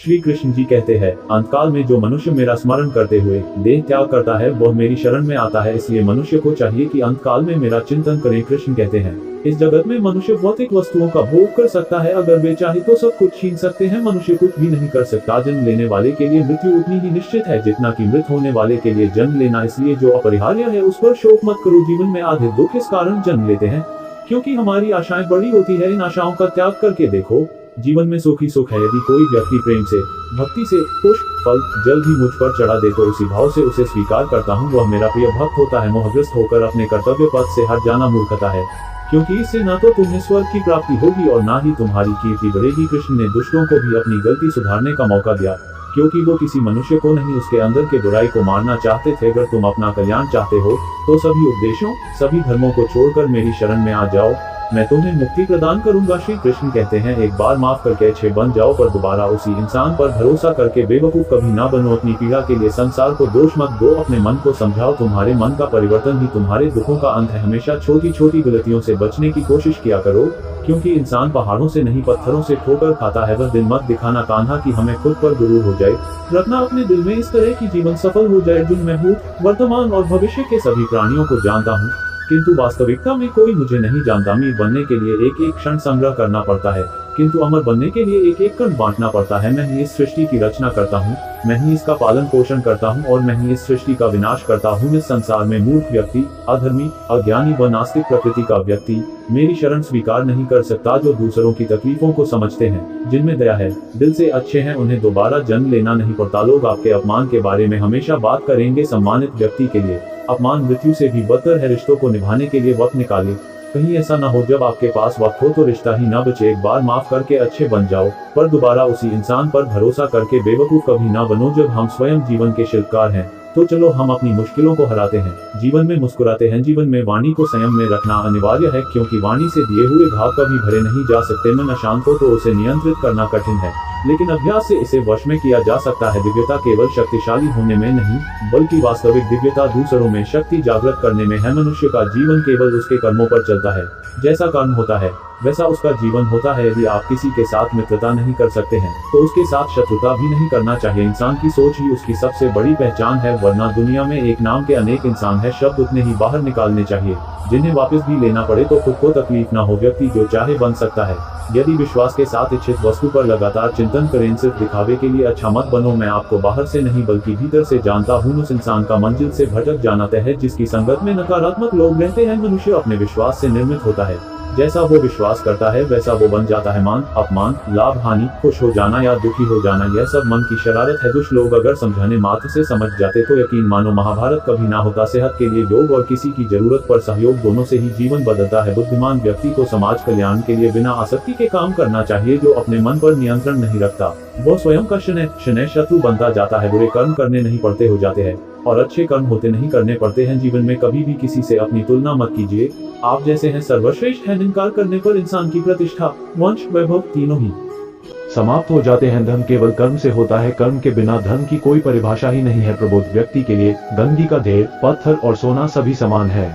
श्री कृष्ण जी कहते हैं, अंतकाल में जो मनुष्य मेरा स्मरण करते हुए देह त्याग करता है वह मेरी शरण में आता है, इसलिए मनुष्य को चाहिए कि अंतकाल में मेरा चिंतन करें। कृष्ण कहते हैं, इस जगत में मनुष्य भौतिक वस्तुओं का भोग कर सकता है, अगर वे चाहे तो सब कुछ छीन सकते हैं, मनुष्य कुछ भी नहीं कर सकता। जन्म लेने वाले के लिए मृत्यु उतनी ही निश्चित है जितना कि मृत होने वाले के लिए जन्म लेना, इसलिए जो अपरिहार्य है उस पर शोक मत करो। जीवन में आधे दुख इस कारण जन्म लेते हैं क्योंकि हमारी आशाएं बड़ी होती है। इन आशाओं का त्याग करके देखो, जीवन में सुख ही सुख है। यदि कोई व्यक्ति प्रेम से, भक्ति से पुष्प, फल, जल भी मुझ पर चढ़ा दे तो उसी भाव से उसे स्वीकार करता हूँ, वह मेरा प्रिय भक्त होता है। मोहग्रस्त होकर अपने कर्तव्य पथ से हट जाना मूर्खता है, क्योंकि इससे न तो तुम्हें स्वर्ग की प्राप्ति होगी और न ही तुम्हारी कीर्ति बढ़ेगी। कृष्ण ने दुष्टों को भी अपनी गलती सुधारने का मौका दिया, क्योंकि वो किसी मनुष्य को नहीं उसके अंदर के बुराई को मारना चाहते थे। अगर तुम अपना कल्याण चाहते हो तो सभी उपदेशों, सभी धर्मों को छोड़कर मेरी शरण में आ जाओ, मैं तुम्हें मुक्ति प्रदान करूंगा। श्री कृष्ण कहते हैं, एक बार माफ करके अच्छे बन जाओ, पर दोबारा उसी इंसान पर भरोसा करके बेवकूफ कभी ना बनो। अपनी पीड़ा के लिए संसार को दोष मत दो, अपने मन को समझाओ, तुम्हारे मन का परिवर्तन ही तुम्हारे दुखों का अंत है। हमेशा छोटी छोटी गलतियों से बचने की कोशिश किया करो, क्योंकि इंसान पहाड़ों से नहीं पत्थरों से ठोकर खाता है। वह दिन मत दिखाना कान्हा कि हमें खुद पर गुरूर हो जाए, रखना अपने दिल में इस तरह की जीवन सफल हो जाए। जिन मैं भूत, वर्तमान और भविष्य के सभी प्राणियों को जानता हूँ, किंतु वास्तविकता में कोई मुझे नहीं जानता। अमीर बनने के लिए एक एक क्षण संग्रह करना पड़ता है, किंतु अमर बनने के लिए एक एक कण बांटना पड़ता है। मैं ही इस सृष्टि की रचना करता हूँ, मैं ही इसका पालन पोषण करता हूँ और मैं ही इस सृष्टि का विनाश करता हूँ। इस संसार में मूर्ख व्यक्ति, अधर्मी, अज्ञानी व नास्तिक प्रकृति का व्यक्ति मेरी शरण स्वीकार नहीं कर सकता। जो दूसरों की तकलीफों को समझते हैं, जिनमें दया है, दिल से अच्छे हैं, उन्हें दोबारा जन्म लेना नहीं पड़ता। लोग आपके अपमान के बारे में हमेशा बात करेंगे। सम्मानित व्यक्ति के लिए अपमान मृत्यु से भी बदतर है। रिश्तों को निभाने के लिए वक्त निकाले, कहीं ऐसा न हो जब आपके पास वक्त हो तो रिश्ता ही न बचे। एक बार माफ करके अच्छे बन जाओ, पर दोबारा उसी इंसान पर भरोसा करके बेवकूफ कभी ना बनो। जब हम स्वयं जीवन के शिल्पकार हैं तो चलो हम अपनी मुश्किलों को हराते हैं, जीवन में मुस्कुराते हैं। जीवन में वाणी को संयम में रखना अनिवार्य है, क्योंकि वाणी से दिए हुए घाव कभी भरे नहीं जा सकते। मन अशांत हो तो उसे नियंत्रित करना कठिन है, लेकिन अभ्यास से इसे वश में किया जा सकता है। दिव्यता केवल शक्तिशाली होने में नहीं, बल्कि वास्तविक दिव्यता दूसरों में शक्ति जागृत करने में है। मनुष्य का जीवन केवल उसके कर्मों पर चलता है, जैसा कर्म होता है वैसा उसका जीवन होता है। यदि आप किसी के साथ मित्रता नहीं कर सकते हैं तो उसके साथ शत्रुता भी नहीं करना चाहिए। इंसान की सोच ही उसकी सबसे बड़ी पहचान है, वरना दुनिया में एक नाम के अनेक इंसान है। शब्द उतने ही बाहर निकालने चाहिए जिन्हें वापस भी लेना पड़े तो खुद को तकलीफ ना हो। व्यक्ति जो चाहे बन सकता है, यदि विश्वास के साथ इच्छित वस्तु पर लगातार चिंतन करें। सिर्फ दिखावे के लिए अच्छा मत बनो। मैं आपको बाहर से नहीं बल्कि भीतर से जानता हूँ। उस इंसान का मंजिल से भटक जाना तय है जिसकी संगत में नकारात्मक लोग रहते हैं। मनुष्य अपने विश्वास से निर्मित होता है, जैसा वो विश्वास करता है वैसा वो बन जाता है। मान अपमान, लाभ हानि, खुश हो जाना या दुखी हो जाना, यह सब मन की शरारत है। दुष्ट लोग अगर समझाने मात्र से समझ जाते तो यकीन मानो महाभारत कभी ना होता। सेहत के लिए योग और किसी की जरूरत पर सहयोग, दोनों से ही जीवन बदलता है। बुद्धिमान व्यक्ति को समाज कल्याण के लिए बिना आसक्ति के काम करना चाहिए। जो अपने मन पर नियंत्रण नहीं रखता वो स्वयं का शनै शत्रु बनता जाता है। बुरे कर्म करने नहीं पड़ते हो जाते हैं और अच्छे कर्म होते नहीं करने पड़ते हैं। जीवन में कभी भी किसी से अपनी तुलना मत कीजिए। आप जैसे हैं सर्वश्रेष्ठ हैं। इनकार करने पर इंसान की प्रतिष्ठा, वंश, वैभव तीनों ही समाप्त हो जाते हैं। धन केवल कर्म से होता है, कर्म के बिना धन की कोई परिभाषा ही नहीं है। प्रबुद्ध व्यक्ति के लिए गंदगी का ढेर, पत्थर और सोना सभी समान है।